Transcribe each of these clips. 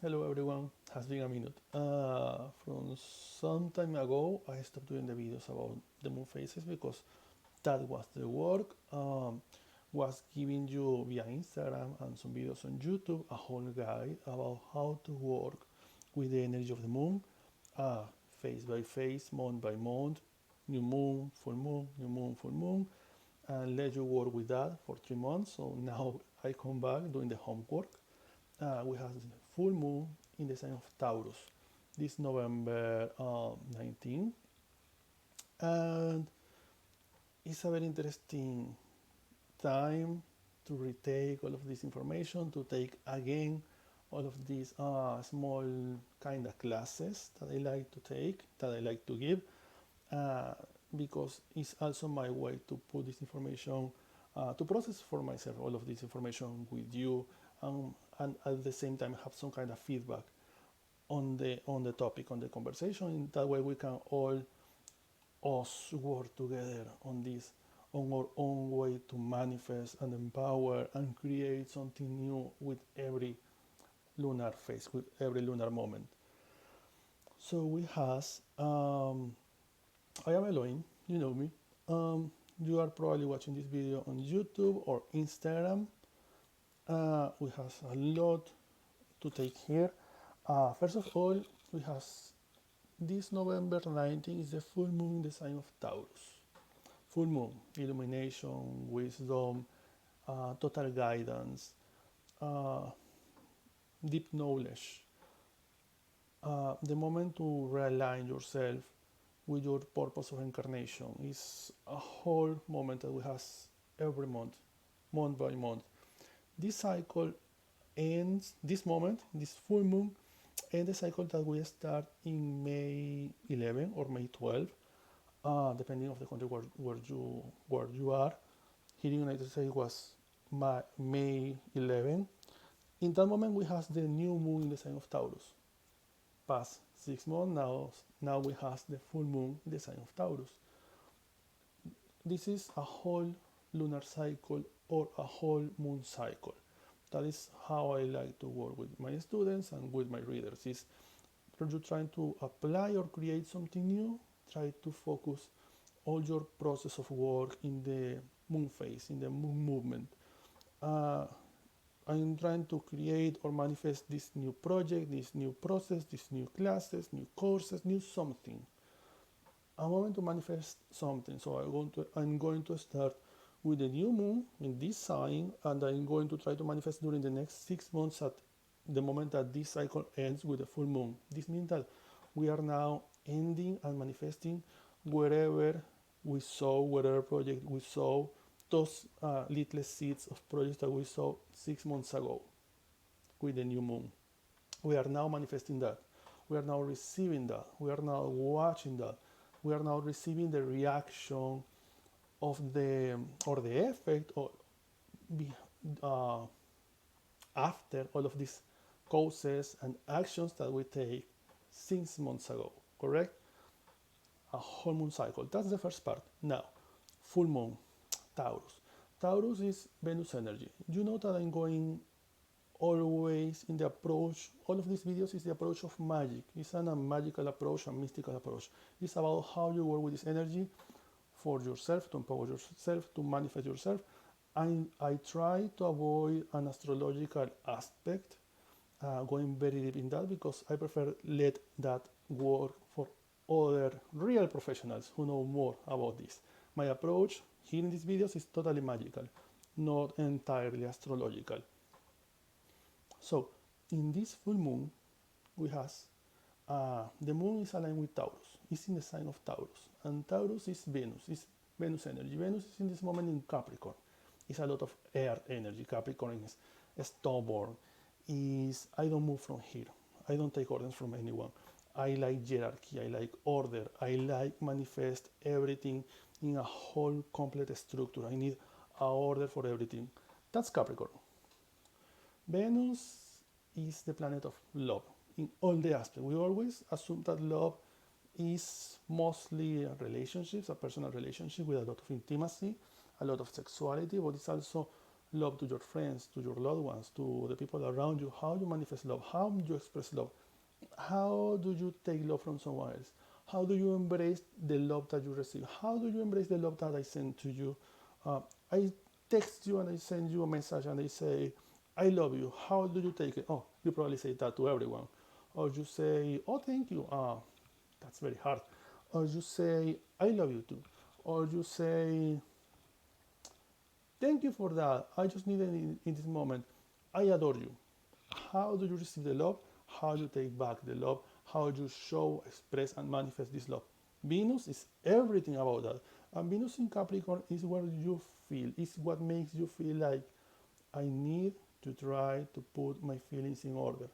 Hello everyone, has been a minute. From some time ago, I stopped doing the videos about the moon phases because that was the work. Was giving you via Instagram and some videos on YouTube a whole guide about how to work with the energy of the moon, uh, phase by phase, month by month, new moon, full moon, new moon, full moon, and let you work with that for 3 months. So now I come back doing the homework. We have the full moon in the sign of Taurus this November 19, and it's a very interesting time to retake all of this information, to take again all of these small kind of classes that I like to take, that I like to give, uh, because it's also my way to put this information, to process for myself all of this information with you, and at the same time have some kind of feedback on the topic, on the conversation. In that way, we can all us work together on this, on our own way to manifest and empower and create something new with every lunar phase, with every lunar moment. So we has, I am Elohim, you know me. You are probably watching this video on YouTube or Instagram. We have a lot to take here. First of all, we have this November 19 is the full moon in the sign of Taurus. Full moon, illumination, wisdom, total guidance, uh, deep knowledge. The moment to realign yourself with your purpose of incarnation is a whole moment that we have every month, month by month. This cycle ends, this moment, this full moon, and the cycle that we start in May 11 or May 12, depending of the country where you are. Here in the United States was May 11. In that moment, we have the new moon in the sign of Taurus. Past 6 months now we have the full moon in the sign of Taurus. This is a whole lunar cycle or a whole moon cycle. That is how I like to work with my students and with my readers. Is you're trying to apply or create something new, try to focus all your process of work in the moon phase, in the moon movement. Uh, I'm trying to create or manifest this new project, this new process, these new classes, new courses, new something. I'm going to manifest something. So I'm going to start with the new moon in this sign, and I'm going to try to manifest during the next 6 months at the moment that this cycle ends with the full moon. This means that we are now ending and manifesting wherever we saw, whatever project we saw, those little seeds of projects that we saw 6 months ago with the new moon. We are now manifesting that. We are now receiving that. We are now watching that. We are now receiving the reaction of the or the effect or be, uh, after all of these causes and actions that we take 6 months ago. Correct? A whole moon cycle. That's the first part. Now, full moon, Taurus. Taurus is Venus energy. You know that I'm going always in the approach, all of these videos is the approach of magic. It's a magical approach, a mystical approach. It's about how you work with this energy for yourself, to empower yourself, to manifest yourself. I try to avoid an astrological aspect, going very deep in that, because I prefer let that work for other real professionals who know more about this. My approach here in these videos is totally magical, not entirely astrological. So in this full moon, we have the moon is aligned with Taurus. It's in the sign of Taurus, and Taurus is Venus. It's Venus energy. Venus is in this moment in Capricorn. It's a lot of air energy. Capricorn is stubborn. Is I don't move from here. I don't take orders from anyone. I like hierarchy. I like order. I like manifest everything in a whole complete structure. I need a order for everything. That's Capricorn. Venus is the planet of love in all the aspects. We always assume that love is mostly relationships, a personal relationship with a lot of intimacy, a lot of sexuality, but it's also love to your friends, to your loved ones, to the people around you, how you manifest love, how you express love, how do you take love from someone else, how do you embrace the love that you receive, how do you embrace the love that I send to you. I text you and I send you a message and I say, I love you, how do you take it? Oh, you probably say that to everyone. Or you say, oh, thank you, that's very hard. Or you say, I love you too. Or you say, thank you for that. I just needed it in this moment. I adore you. How do you receive the love? How you take back the love? How you show, express, and manifest this love? Venus is everything about that. And Venus in Capricorn is where you feel, is what makes you feel like I need to try to put my feelings in order.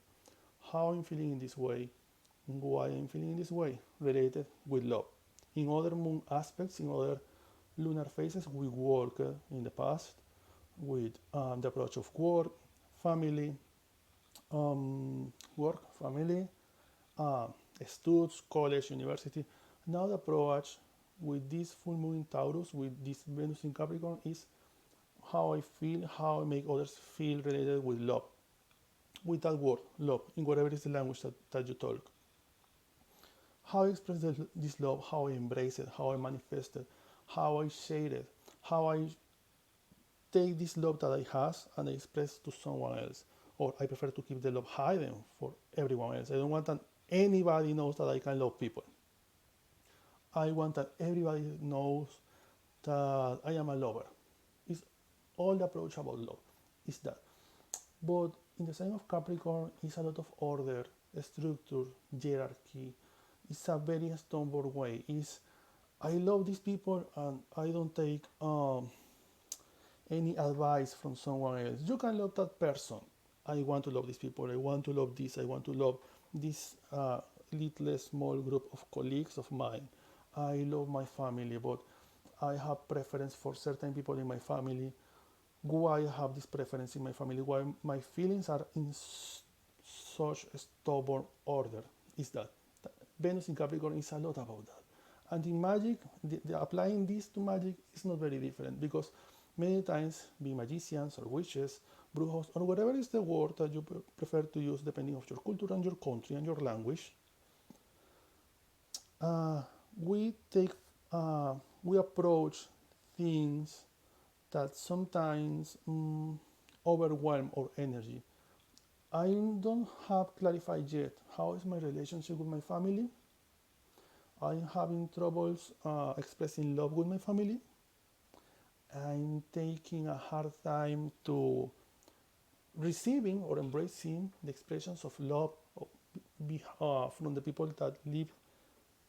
How I'm feeling in this way, why I'm feeling in this way, related with love. In other moon aspects, in other lunar phases, we work in the past with the approach of work, family, work, family, uh, studies, college, university. Now the approach with this full moon in Taurus, with this Venus in Capricorn, is how I feel, how I make others feel related with love. With that word, love, in whatever is the language that you talk. How I express this love, how I embrace it, how I manifest it, how I share it, how I take this love that I have and I express to someone else. Or I prefer to keep the love hidden for everyone else. I don't want that anybody knows that I can love people. I want that everybody knows that I am a lover. It's all the approach about love. Is that. But in the sign of Capricorn, it's a lot of order, structure, hierarchy. It's a very stubborn way. It's I love these people and I don't take any advice from someone else. You can love that person. I want to love these people. I want to love this. I want to love this little small group of colleagues of mine. I love my family, but I have preference for certain people in my family. Why I have this preference in my family? Why my feelings are in such a stubborn order? Is that Venus in Capricorn is a lot about that. And in magic, applying this to magic is not very different because many times being magicians or witches, brujos, or whatever is the word that you prefer to use depending on your culture and your country and your language, uh, we take, we approach things that sometimes overwhelm our energy. I don't have clarified yet how is my relationship with my family. I'm having troubles expressing love with my family. I'm taking a hard time to receiving or embracing the expressions of love from the people that live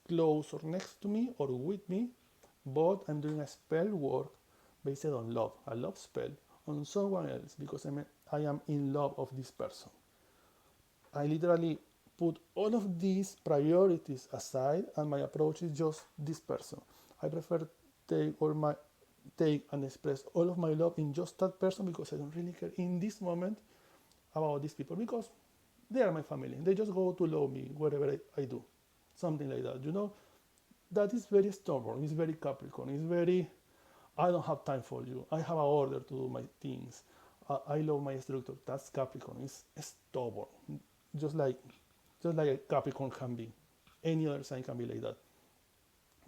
close or next to me or with me, but I'm doing a spell work based on love, a love spell on someone else because I am in love of this person. I literally put all of these priorities aside and my approach is just this person. I prefer take and express all of my love in just that person because I don't really care in this moment about these people because they are my family. They just go to love me wherever I do. Something like that. That is very stubborn. It's very Capricorn. It's very, I don't have time for you. I have an order to do my things. I love my structure. That's Capricorn. It's stubborn. Just like, just like a Capricorn can be. Any other sign can be like that.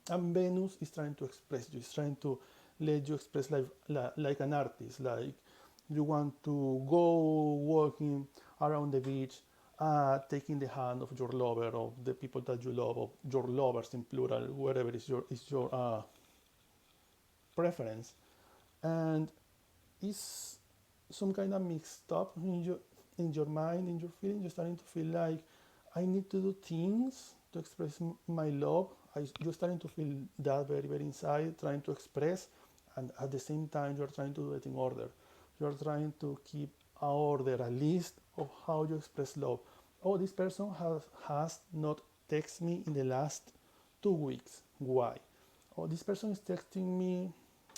And Venus is trying to express you. It's trying to let you express like an artist. Like you want to go walking around the beach, taking the hand of your lover, of the people that you love, of your lovers in plural, wherever is your preference, and it's some kind of mixed up in your mind, in your feeling. You're starting to feel like I need to do things to express my love. You're starting to feel that very, very inside, trying to express, and at the same time, you're trying to do it in order. You're trying to keep a order, a list of how you express love. Oh, this person has not texted me in the last 2 weeks. Why? Oh, this person is texting me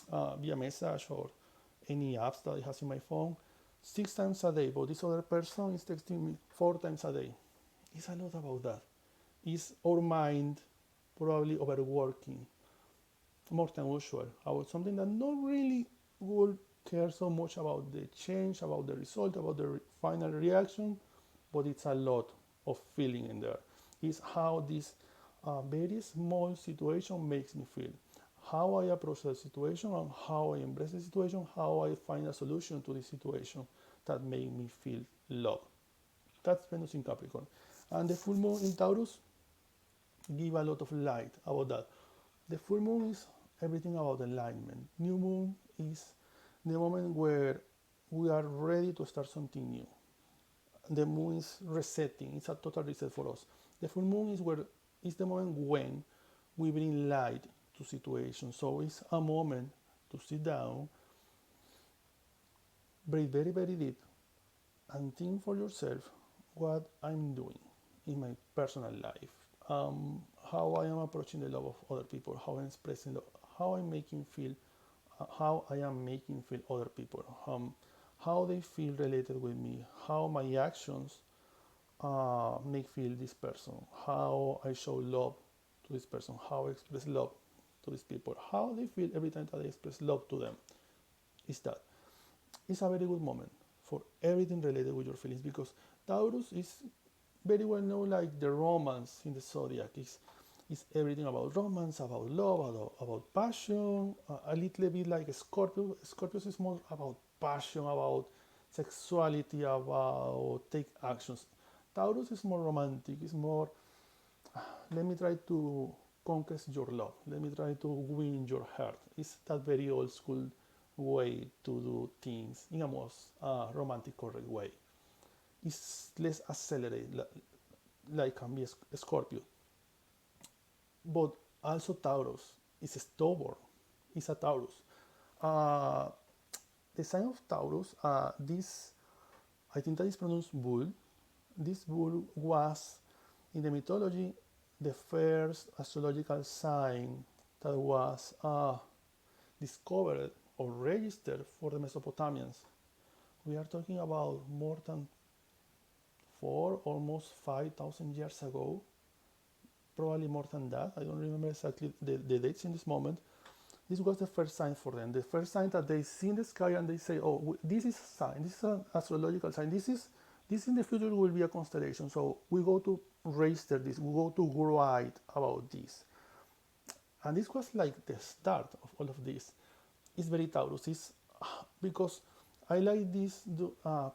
via message or any apps that I have in my phone 6 times a day, but this other person is texting me 4 times a day. It's a lot about that. It's our mind probably overworking more than usual about something that not really would care so much about the change, about the result, about the final reaction, but it's a lot of feeling in there. It's how this very small situation makes me feel, how I approach the situation, and how I embrace the situation, how I find a solution to the situation that make me feel love. That's Venus in Capricorn. And the full moon in Taurus give a lot of light about that. The full moon is everything about enlightenment. New moon is the moment where we are ready to start something new. The moon is resetting. It's a total reset for us. The full moon is the moment when we bring light to situations. So it's a moment to sit down, breathe very, very deep, and think for yourself what I'm doing in my personal life, how I am approaching the love of other people, how I'm expressing love, how I'm making feel, how I am making feel other people, how they feel related with me, how my actions make feel this person, how I show love to this person, how I express love to these people, how they feel every time that I express love to them. Is that it's a very good moment for everything related with your feelings, because Taurus is very well known like the romance in the zodiac. Is everything about romance, about love, about passion, a little bit like Scorpio. Scorpio is more about passion, about sexuality, about take actions. Taurus is more romantic. It's more, let me try to conquest your love. Let me try to win your heart. It's that very old school way to do things in a most romantic, correct way. It's less accelerated, like can be a Scorpio. But also Taurus is stubborn. It's a Taurus. Uh, the sign of Taurus, this, I think that is pronounced bull. This bull was, in the mythology, the first astrological sign that was discovered or registered for the Mesopotamians. We are talking about more than 5,000 years ago, probably more than that. I don't remember exactly the dates in this moment. This was the first sign for them. The first sign that they see in the sky and they say, oh, this is a sign, this is an astrological sign, this in the future will be a constellation. So we go to register this, we go to write about this. And this was like the start of all of this. It's very Taurus. It's because I like this,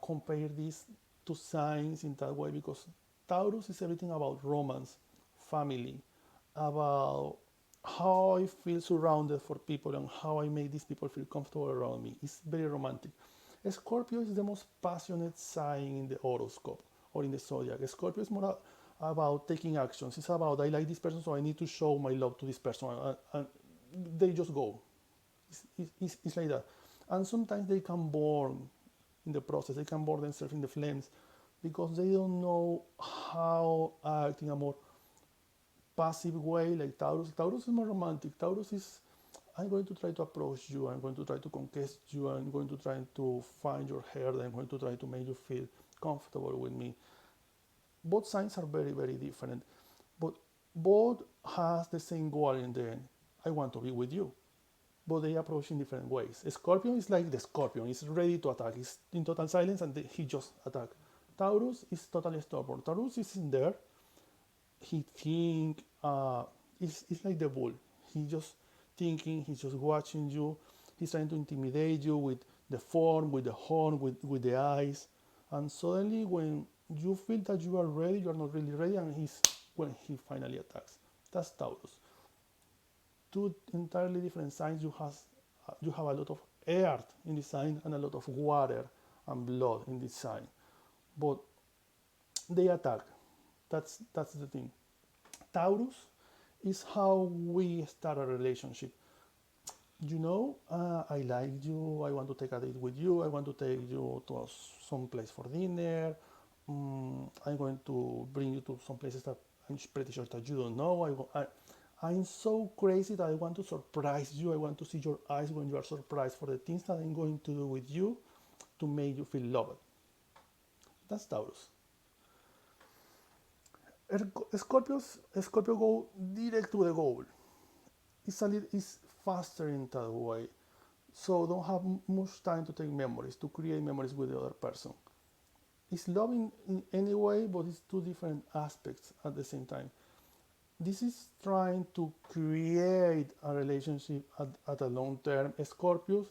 compare this to signs in that way, because Taurus is everything about romance, family, about how I feel surrounded for people and how I make these people feel comfortable around me. It's very romantic. Scorpio is the most passionate sign in the horoscope or in the zodiac. Scorpio is more about taking actions. It's about, I like this person, so I need to show my love to this person. And they just go. It's like that. And sometimes they can burn in the process. They can burn themselves in the flames because they don't know how act in a more passive way like Taurus. Taurus is more romantic. Taurus is, I'm going to try to approach you. I'm going to try to conquest you. I'm going to try to find your heart. I'm going to try to make you feel comfortable with me. Both signs are very, very different. But both has the same goal in the end. I want to be with you. But they approach in different ways. Scorpion is like the scorpion. He's ready to attack. He's in total silence and he just attack. Taurus is totally stubborn. Taurus is in there. He think, it's like the bull. He's just thinking, he's just watching you. He's trying to intimidate you with the form, with the horn, with the eyes. And suddenly when you feel that you are ready, you are not really ready, and he's when he finally attacks. That's Taurus. Two entirely different signs. You have a lot of earth in this sign and a lot of water and blood in this sign. But they attack. That's the thing. Taurus is how we start a relationship. I like you, I want to take a date with you, I want to take you to some place for dinner, I'm going to bring you to some places that I'm pretty sure that you don't know. I'm so crazy that I want to surprise you. I want to see your eyes when you are surprised for the things that I'm going to do with you to make you feel loved. That's Taurus. Scorpio go direct to the goal. It's faster in that way. So don't have much time to take memories, to create memories with the other person. It's love in any way, but it's two different aspects at the same time. This is trying to create a relationship at a long term. Scorpios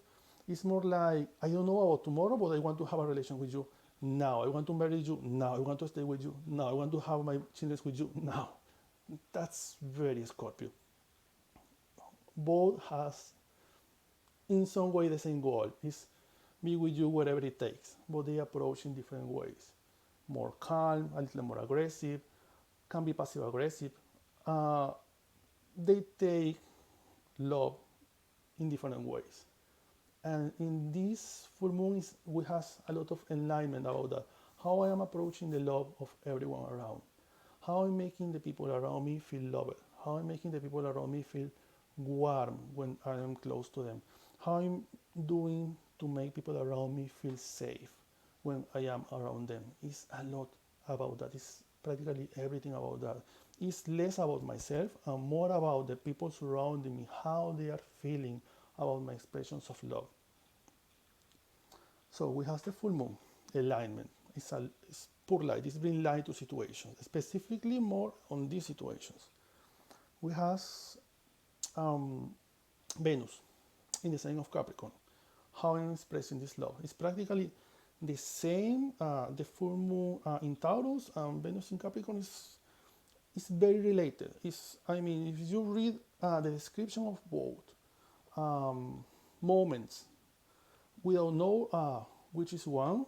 is more like, I don't know about tomorrow, but I want to have a relation with you now. I want to marry you now. I want to stay with you now. I want to have my children with you now. That's very Scorpio. Both has in some way the same goal. Is be with you whatever it takes, but they approach in different ways. More calm, a little more aggressive, can be passive aggressive. Uh, they take love in different ways. And in this full moon, we have a lot of enlightenment about that. How I am approaching the love of everyone around. How I'm making the people around me feel loved. How I'm making the people around me feel warm when I am close to them. How I'm doing to make people around me feel safe when I am around them. It's a lot about that. It's practically everything about that. It's less about myself and more about the people surrounding me, how they are feeling about my expressions of love. So we have the full moon, alignment. It's poor light, it's bringing light to situations, specifically more on these situations. We have um, Venus in the sign of Capricorn. How I'm expressing this love. It's practically the same. The full moon in Taurus and Venus in Capricorn is very related. I mean, if you read the description of both moments, we don't know which is one.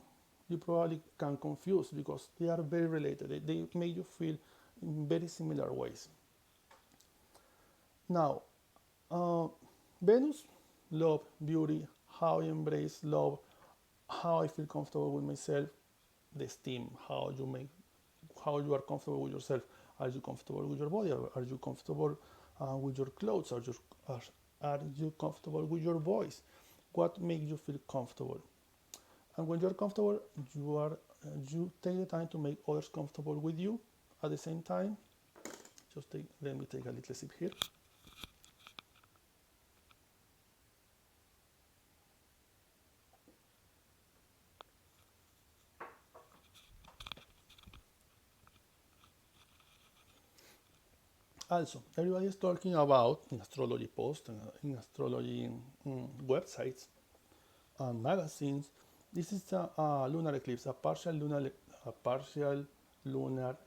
You probably can confuse because they are very related. They make you feel in very similar ways. Now, Venus, love, beauty, how I embrace love, how I feel comfortable with myself, the esteem, how you are comfortable with yourself. Are you comfortable with your body? Are you comfortable with your clothes? Are you comfortable with your voice? What makes you feel comfortable? And when you're comfortable, you take the time to make others comfortable with you. At the same time, let me take a little sip here. Also, everybody is talking about in astrology posts, in astrology websites and magazines. This is a lunar eclipse, a partial lunar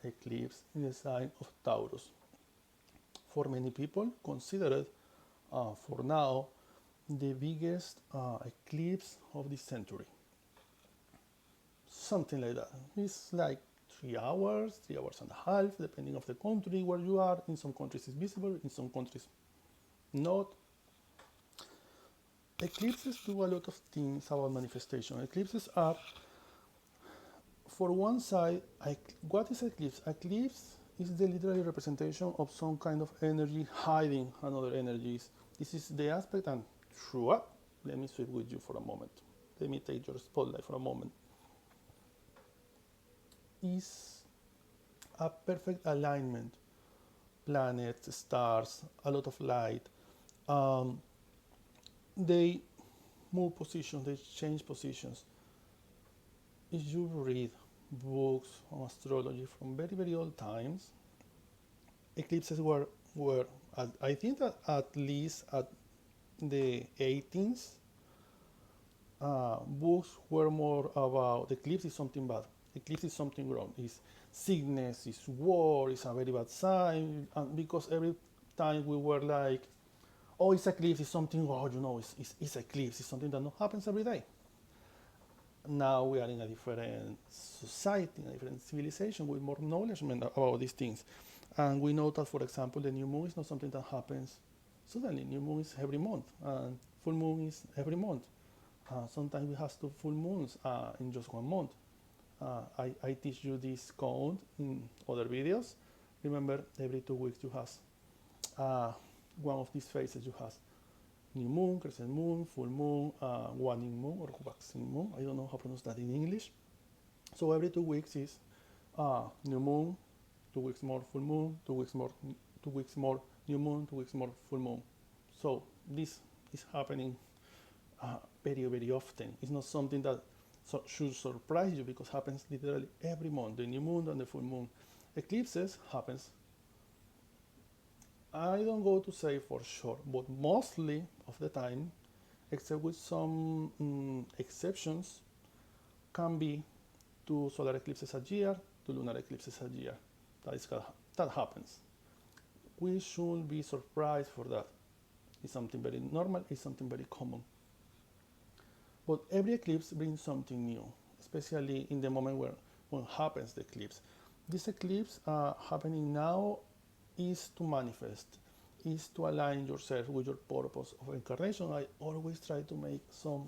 eclipse in the sign of Taurus. For many people, considered for now the biggest eclipse of this century. Something like that. It's like 3 hours, 3 hours and a half, depending of the country where you are. In some countries it's visible, in some countries not. Eclipses do a lot of things about manifestation. Eclipses are, for one side, what is eclipse? Eclipse is the literary representation of some kind of energy hiding another energies. This is the aspect, and let me switch with you for a moment. Let me take your spotlight for a moment. Is a perfect alignment. Planets, stars, a lot of light. Um, they move positions, they change positions. If you read books on astrology from very, very old times, eclipses were I think that at least at the 18th, books were more about eclipse is something bad. Eclipse is something wrong. It's sickness, it's war, it's a very bad sign. And because every time we were like, oh, it's eclipse, it's something, oh, it's eclipse, it's something that not happens every day. Now we are in a different society, in a different civilization with more knowledge about these things. And we know that, for example, the new moon is not something that happens suddenly. New moon is every month, and full moon is every month. Sometimes we have two full moons in just 1 month. I teach you this count in other videos. Remember, every 2 weeks you have one of these phases. You have new moon, crescent moon, full moon, waning moon or waxing moon. I don't know how to pronounce that in English. So every 2 weeks is new moon, 2 weeks more full moon, 2 weeks more, 2 weeks more new moon, 2 weeks more full moon. So this is happening very, very often. It's not something that should surprise you because it happens literally every month. The new moon and the full moon. Eclipses happens. I don't go to say for sure, but mostly of the time, except with some exceptions, can be to solar eclipses a year, to lunar eclipses a year. That happens. We shouldn't be surprised for that. It's something very normal, it's something very common. But every eclipse brings something new, especially in the moment when happens the eclipse. This eclipse happening now is to manifest, is to align yourself with your purpose of incarnation. I always try to make some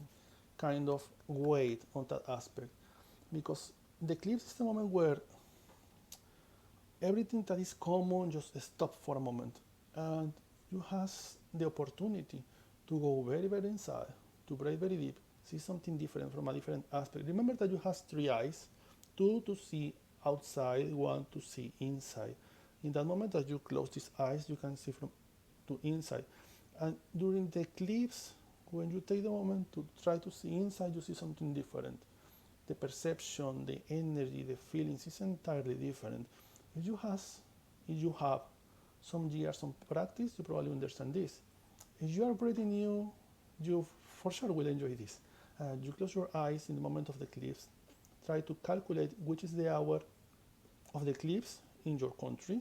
kind of weight on that aspect because the eclipse is the moment where everything that is common just stops for a moment and you have the opportunity to go very, very inside, to breathe very deep, see something different from a different aspect. Remember that you have three eyes, two to see outside, one to see inside. In that moment that you close these eyes, you can see from to inside. And during the eclipse, when you take the moment to try to see inside, you see something different. The perception, the energy, the feelings is entirely different. If you have some years of practice, you probably understand this. If you are pretty new, you for sure will enjoy this. You close your eyes in the moment of the eclipse. Try to calculate which is the hour of the eclipse in your country.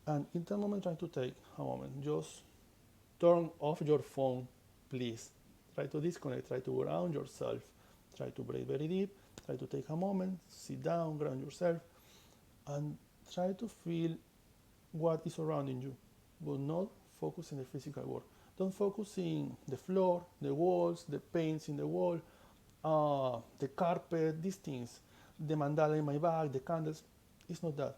And in that moment, try to take a moment. Just turn off your phone, please. Try to disconnect, try to ground yourself. Try to breathe very deep. Try to take a moment, sit down, ground yourself, and try to feel what is surrounding you, but not focus in the physical world. Don't focus in the floor, the walls, the paints in the wall, the carpet, these things, the mandala in my bag, the candles. It's not that.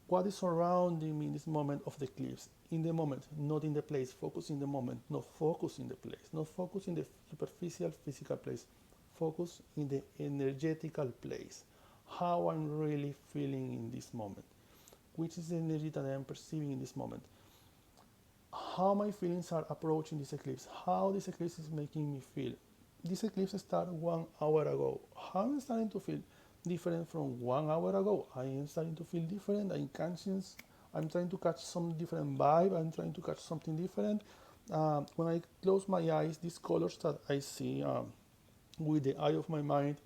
What is surrounding me in this moment of the eclipse? In the moment, not in the place. Focus in the moment, not focus in the place. Not focus in the superficial physical place. Focus in the energetical place. How I'm really feeling in this moment. Which is the energy that I am perceiving in this moment. How my feelings are approaching this eclipse. How this eclipse is making me feel. This eclipse started 1 hour ago. How I'm starting to feel different from 1 hour ago. I am starting to feel different. I'm conscious. I'm trying to catch some different vibe. I'm trying to catch something different. When I close my eyes, these colors that I see with the eye of my mind,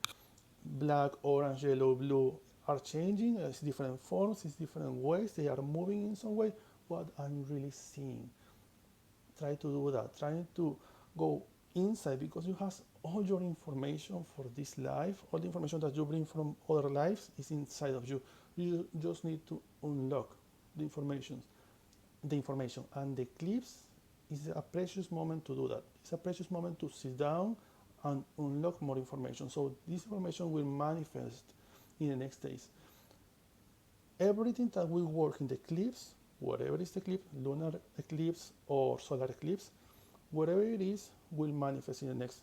black, orange, yellow, blue, are changing. It's different forms, it's different ways. They are moving in some way. What I'm really seeing. Try to do that. Try to go inside because you have all your information for this life. All the information that you bring from other lives is inside of you. You just need to unlock the information. And the eclipse is a precious moment to do that. It's a precious moment to sit down and unlock more information. So this information will manifest in the next days. Everything that will work in the eclipse, whatever is the eclipse, lunar eclipse or solar eclipse, whatever it is, will manifest in the next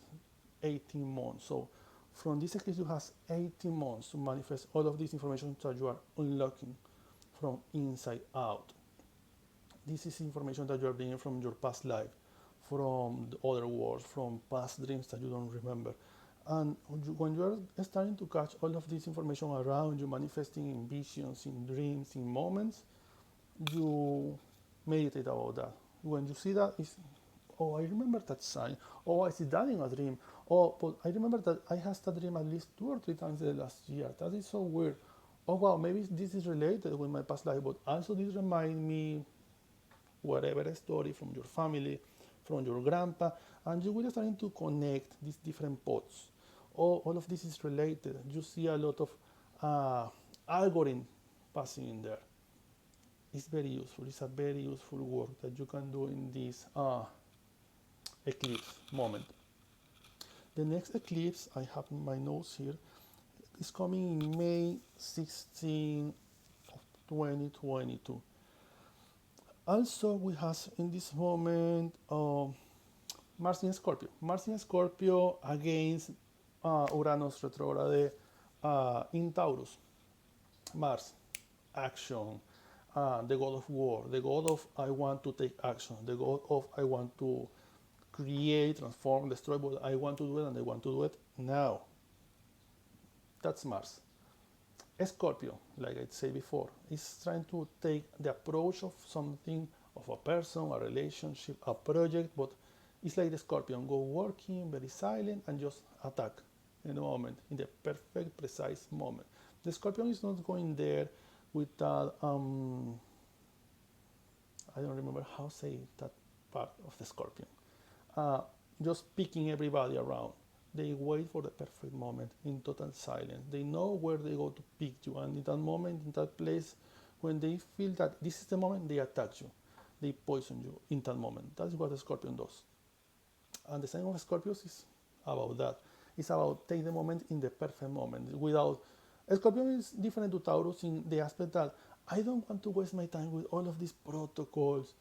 18 months. So from this eclipse, you have 18 months to manifest all of this information that you are unlocking from inside out. This is information that you are bringing from your past life, from the other worlds, from past dreams that you don't remember. And when you are starting to catch all of this information around you, manifesting in visions, in dreams, in moments, you meditate about that. When you see that, it's, oh, I remember that sign. Oh, I see that in a dream. Oh, but I remember that I had that dream at least 2 or 3 times the last year. That is so weird. Oh, wow, maybe this is related with my past life, but also this reminds me whatever story from your family, from your grandpa, and you will start to connect these different pots. All of this is related. You see a lot of algorithm passing in there. It's very useful. It's a very useful work that you can do in this eclipse moment. The next eclipse, I have in my notes here, is coming in May 16 of 2022. Also, we have in this moment Mars in Scorpio. Mars in Scorpio against Uranus retrograde in Taurus. Mars, action, the god of war, the god of I want to take action, the god of I want to create, transform, destroy, but I want to do it and I want to do it now. That's Mars. Scorpio, like I said before, is trying to take the approach of something, of a person, a relationship, a project, but it's like the Scorpion, go working, very silent, and just attack in the moment, in the perfect, precise moment. The Scorpion is not going there with that, I don't remember how to say that part of the Scorpion. Uh, just picking everybody around. They wait for the perfect moment in total silence. They know where they go to pick you, and in that moment, in that place, when they feel that this is the moment, they attack you. They poison you in that moment. That's what the Scorpion does. And the sign of Scorpios is about that. It's about take the moment in the perfect moment. Without Scorpion is different to Taurus in the aspect that I don't want to waste my time with all of these protocols,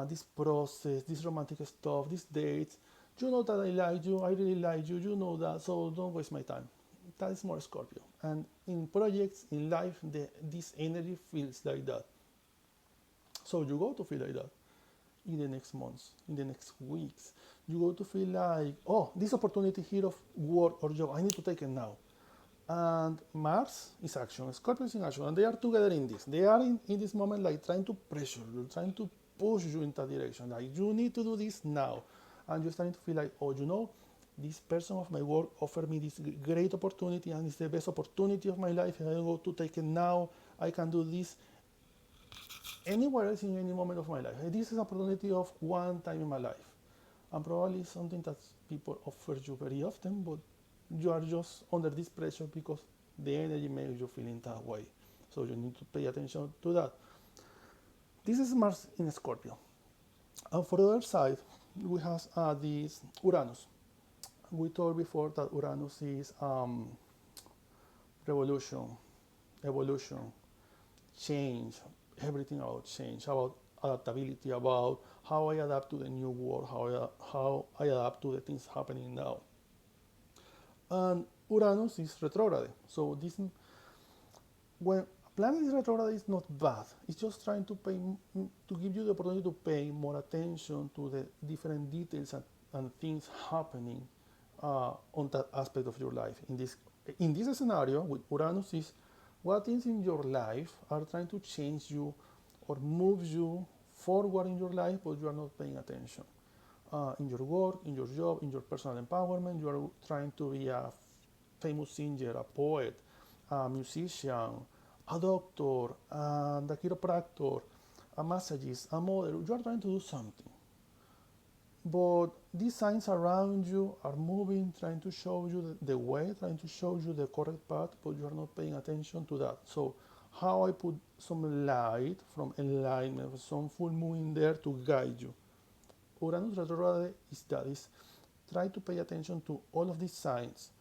this process, this romantic stuff, these dates. You know that I like you, I really like you, you know that, so don't waste my time. That is more Scorpio. And in projects, in life, this energy feels like that. So you go to feel like that in the next months, in the next weeks. You go to feel like, oh, this opportunity here of work or job, I need to take it now. And Mars is action, Scorpio is in action, and they are together in this. They are in this moment like trying to pressure you, trying to push you in that direction. Like you need to do this now. And you're starting to feel like, oh, you know, this person of my work offered me this great opportunity and it's the best opportunity of my life. And I go to take it now. I can do this anywhere else in any moment of my life. This is an opportunity of one time in my life. And probably something that people offer you very often, but you are just under this pressure because the energy makes you feel in that way. So you need to pay attention to that. This is Mars in Scorpio. And for the other side, we have this Uranus. We talked before that Uranus is revolution, evolution, change, everything about change, about adaptability, about how I adapt to the new world, how I adapt to the things happening now. And Uranus is retrograde. So this, when a planet is retrograde, is not bad. It's just trying to to give you the opportunity to pay more attention to the different details and things happening on that aspect of your life. In this scenario, with Uranus, is what things in your life are trying to change you or move you forward in your life, but you are not paying attention. In your work, in your job, in your personal empowerment, you are trying to be a famous singer, a poet, a musician, a doctor, a chiropractor, a massagist, a model. You are trying to do something. But these signs around you are moving, trying to show you the way, trying to show you the correct path, but you are not paying attention to that. So how I put some light from enlightenment, some full moon in there to guide you. Uranus retrograde is that, is try to pay attention to all of these signs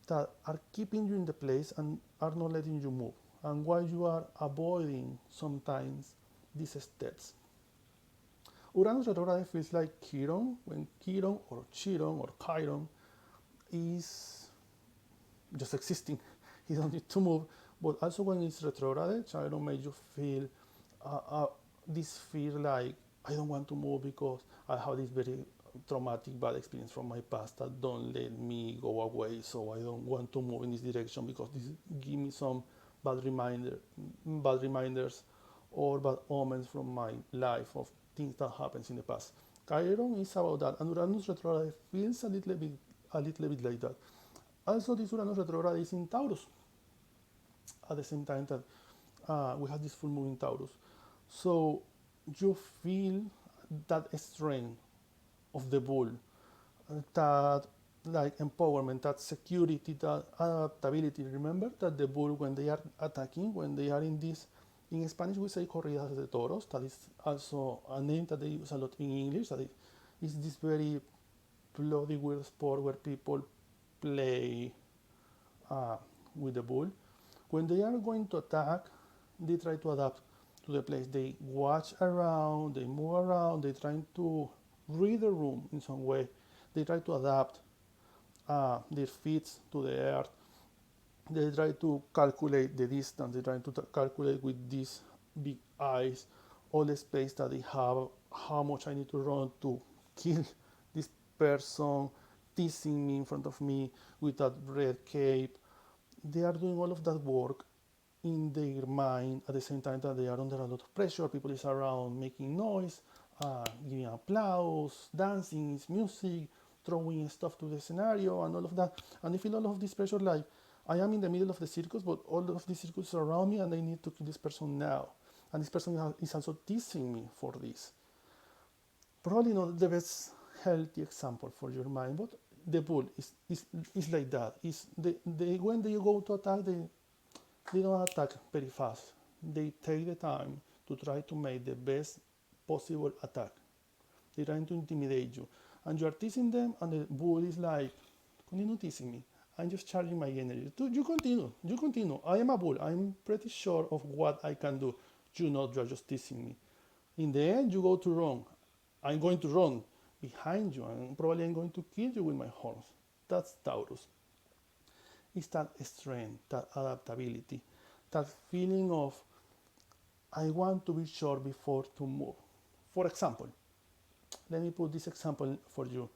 that are keeping you in the place and are not letting you move, and why you are avoiding sometimes these steps. Uranus retrograde feels like Chiron, when Chiron or Chiron or Chiron is just existing. He don't need to move. But also when it's retrograde, Chiron makes you feel this fear like, I don't want to move because I have this very traumatic bad experience from my past that don't let me go away, so I don't want to move in this direction because this give me some bad reminders or bad omens from my life of things that happens in the past. Chiron is about that, and Uranus retrograde feels a little bit like that. Also, this Uranus retrograde is in Taurus at the same time that we have this full moon in Taurus. So you feel that strength of the bull, that like empowerment, that security, that adaptability. Remember that the bull, when they are attacking, when they are in this, in Spanish we say corridas de toros. That is also a name that they use a lot in English. That is this very bloody weird sport where people play with the bull. When they are going to attack, they try to adapt to the place. They watch around, they move around, they try to read the room in some way. They try to adapt their feet to the earth. They try to calculate the distance. They try to calculate with these big eyes all the space that they have, how much I need to run to kill this person teasing me in front of me with that red cape. They are doing all of that work in their mind at the same time that they are under a lot of pressure. People is around making noise, giving applause, dancing, music, throwing stuff to the scenario, and all of that. And they feel all of this pressure like I am in the middle of the circus, but all of these circus around me, and I need to kill this person now. And this person is also teasing me for this. Probably not the best healthy example for your mind, but the bull is like that. When they go to attack, they don't attack very fast. They take the time to try to make the best possible attack. They're trying to intimidate you. And you are teasing them, and the bull is like, continue teasing me. I'm just charging my energy. You continue. I am a bull. I'm pretty sure of what I can do. You are just teasing me. In the end, you go to run. I'm going to run behind you, and probably I'm going to kill you with my horns. That's Taurus. It's that strength, that adaptability, that feeling of I want to be sure before to move. For example, let me put this example for you.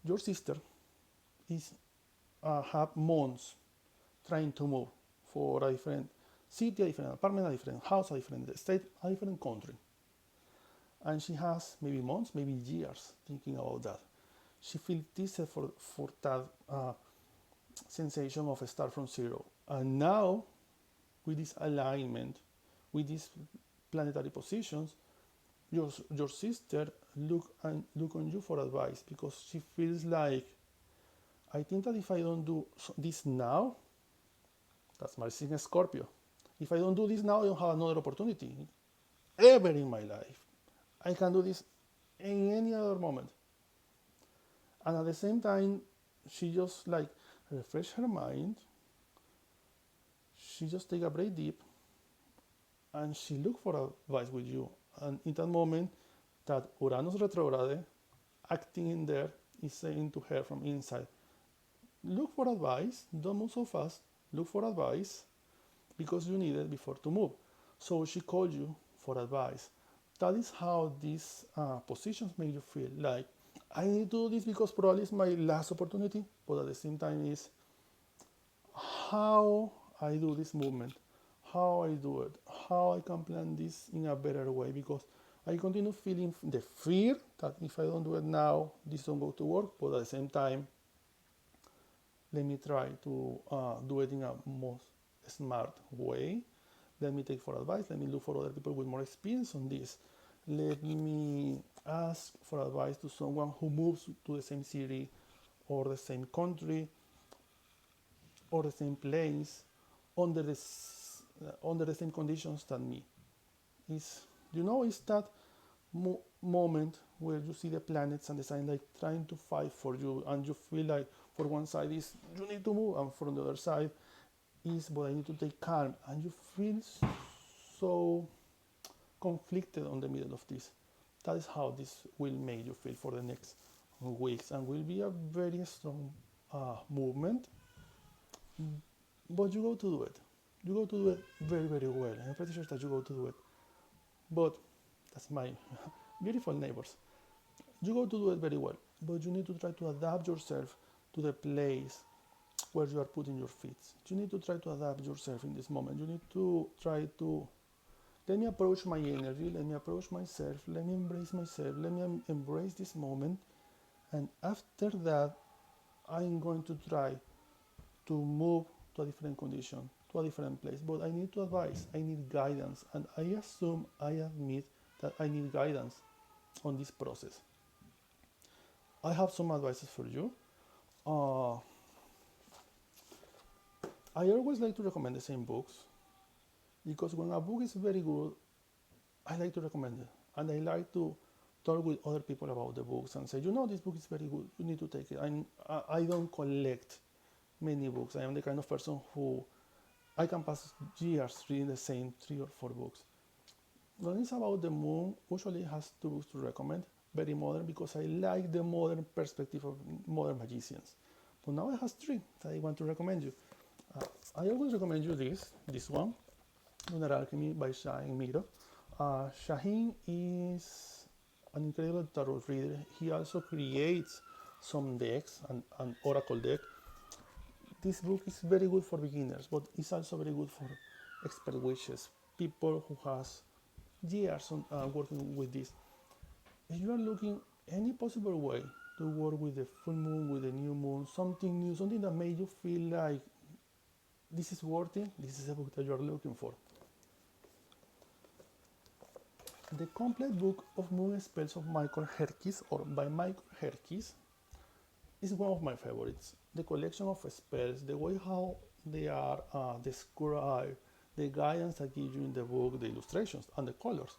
Your sister is have months trying to move for a different city, a different apartment, a different house, a different state, a different country. And she has maybe months, maybe years thinking about that. She feels this for that sensation of a start from zero. And now, with this alignment, with these planetary positions, your sister look on you for advice because she feels like, I think that if I don't do this now, that's my sign Scorpio. If I don't do this now, I don't have another opportunity ever in my life. I can do this in any other moment. And at the same time, she just like refresh her mind. She just take a breath deep, and she look for advice with you. And in that moment, that Uranus retrograde acting in there is saying to her from inside, look for advice, don't move so fast, look for advice, because you need it before to move. So she called you for advice. That is how these positions make you feel like, I need to do this because probably it's my last opportunity, but at the same time is how I do this movement, how I do it, how I can plan this in a better way, because I continue feeling the fear that if I don't do it now, this don't go to work, but at the same time, let me try to do it in a most smart way. Let me take for advice. Let me look for other people with more experience on this. Let me ask for advice to someone who moves to the same city or the same country or the same place under the same conditions than me. It's that moment where you see the planets and the sign like trying to fight for you, and you feel like for one side is you need to move, and from the other side is but I need to take calm, and you feel so conflicted on the middle of this. That is how this will make you feel for the next weeks, and will be a very strong movement. But you go to do it. You go to do it very, very well. I'm pretty sure that you go to do it. But that's my beautiful neighbors. You go to do it very well, but you need to try to adapt yourself to the place where you are putting your feet. You need to try to adapt yourself in this moment. You need to try to let me approach my energy, let me approach myself, let me embrace myself, let me embrace this moment. And after that, I'm going to try to move to a different condition, to a different place. But I need to advise, I need guidance. And I admit that I need guidance on this process. I have some advices for you. I always like to recommend the same books, because when a book is very good, I like to recommend it. And I like to talk with other people about the books and say, this book is very good, you need to take it. I don't collect many books. I am the kind of person who I can pass years reading the same 3 or 4 books. When it's about the moon, usually it has 2 books to recommend, very modern, because I like the modern perspective of modern magicians. But now I have 3 that I want to recommend you. I always recommend you this one, Lunar Alchemy by Shaheen Miro. Shaheen is an incredible tarot reader. He also creates some decks, an oracle deck. This book is very good for beginners, but it's also very good for expert witches, people who has years on working with this. If you are looking any possible way to work with the full moon, with the new moon, something new, something that made you feel like this is worth it, this is a book that you are looking for. The complete book of moon spells of Michael Herkis, or by Michael Herkis, is one of my favorites. The collection of spells, the way how they are described, the guidance that gives you in the book, the illustrations and the colors,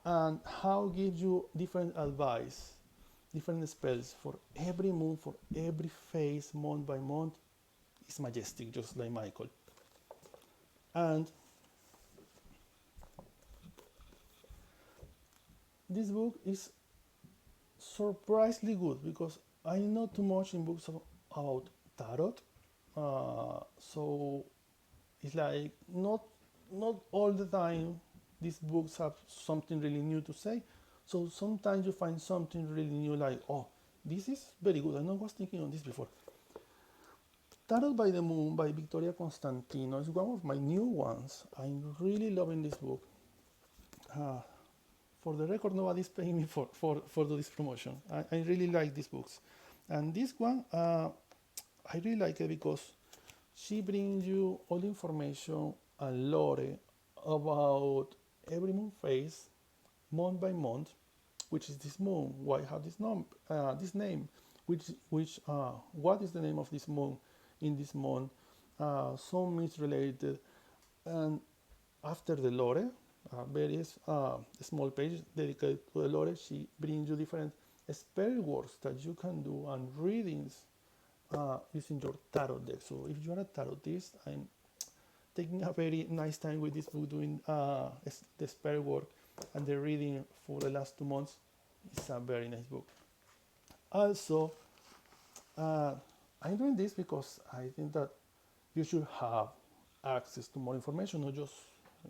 and how gives you different advice, different spells for every moon, for every phase, month by month, is majestic, just like Michael. And this book is surprisingly good because I know too much in books about tarot, so it's like not all the time these books have something really new to say. So sometimes you find something really new, like, oh, this is very good. I know I was thinking on this before. Tarot by the Moon by Victoria Constantino is one of my new ones. I'm really loving this book. For the record, nobody's paying me for this promotion. I really like these books. And this one, I really like it because she brings you all the information and lore about every moon phase, month by month, which is this moon, why have this name, what is the name of this moon in this month, some is related, and after the lore, various small pages dedicated to the lore, she brings you different spell works that you can do and readings using your tarot deck. So if you are a tarotist, I'm taking a very nice time with this book, doing the spell work and the reading for the last 2 months. It's a very nice book. Also, I'm doing this because I think that you should have access to more information, not just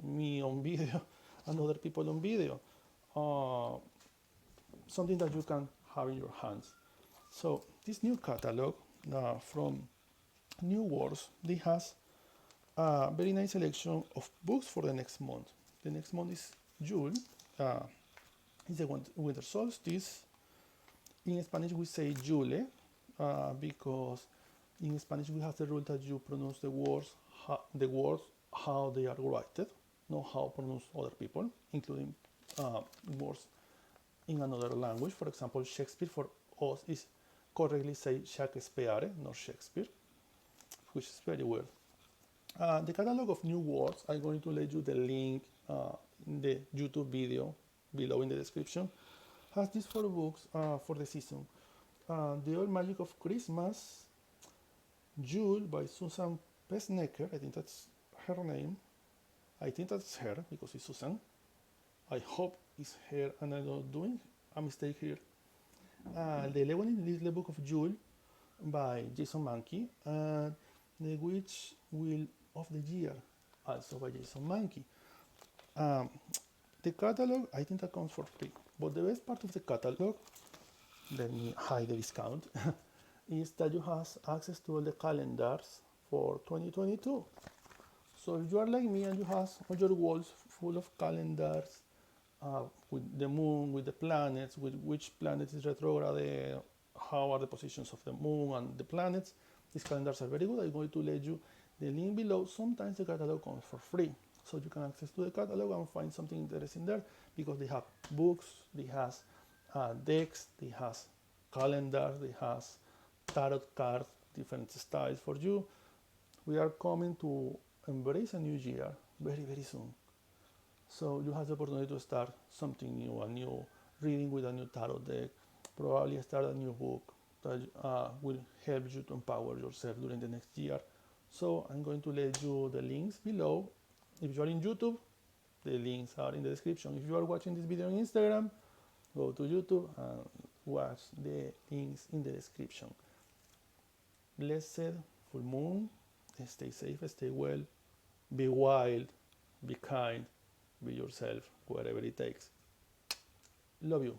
me on video and other people on video. Something that you can have in your hands. So this new catalog from New Worlds, they has a very nice selection of books for the next month. The next month is June. It's the winter solstice. In Spanish we say Jule because in Spanish we have the rule that you pronounce the words how they are written, not how pronounce other people, including words in another language. For example, Shakespeare for us is correctly say Shakespeare, not Shakespeare, which is very weird. The catalog of New Words, I'm going to let you the link in the YouTube video below in the description, has these 4 books for the season. The Old Magic of Christmas, Jule by Susan Pesnecker, I think that's her name. I think that's her because it's Susan. I hope it's her and I'm not doing a mistake here. The 11th Book of Jule by Jason Mankey, and The Witch Wheel of the Year, also by Jason Mankey. The catalog, I think that comes for free, but the best part of the catalog, let me hide the discount, is that you have access to all the calendars for 2022. So if you are like me and you have all your walls full of calendars, with the moon, with the planets, with which planet is retrograde, how are the positions of the moon and the planets, these calendars are very good. I'm going to let you the link below. Sometimes the catalog comes for free, so you can access to the catalog and find something interesting there, because they have books, they has decks, they has calendars, they has tarot cards, different styles for you. We are coming to embrace a new year very, very soon. So you have the opportunity to start something new, a new reading with a new tarot deck, probably start a new book that will help you to empower yourself during the next year. So I'm going to let you the links below. If you are in YouTube, the links are in the description. If you are watching this video on Instagram, go to YouTube and watch the links in the description. Blessed full moon. Stay safe, stay well, be wild, be kind, be yourself, whatever it takes. Love you.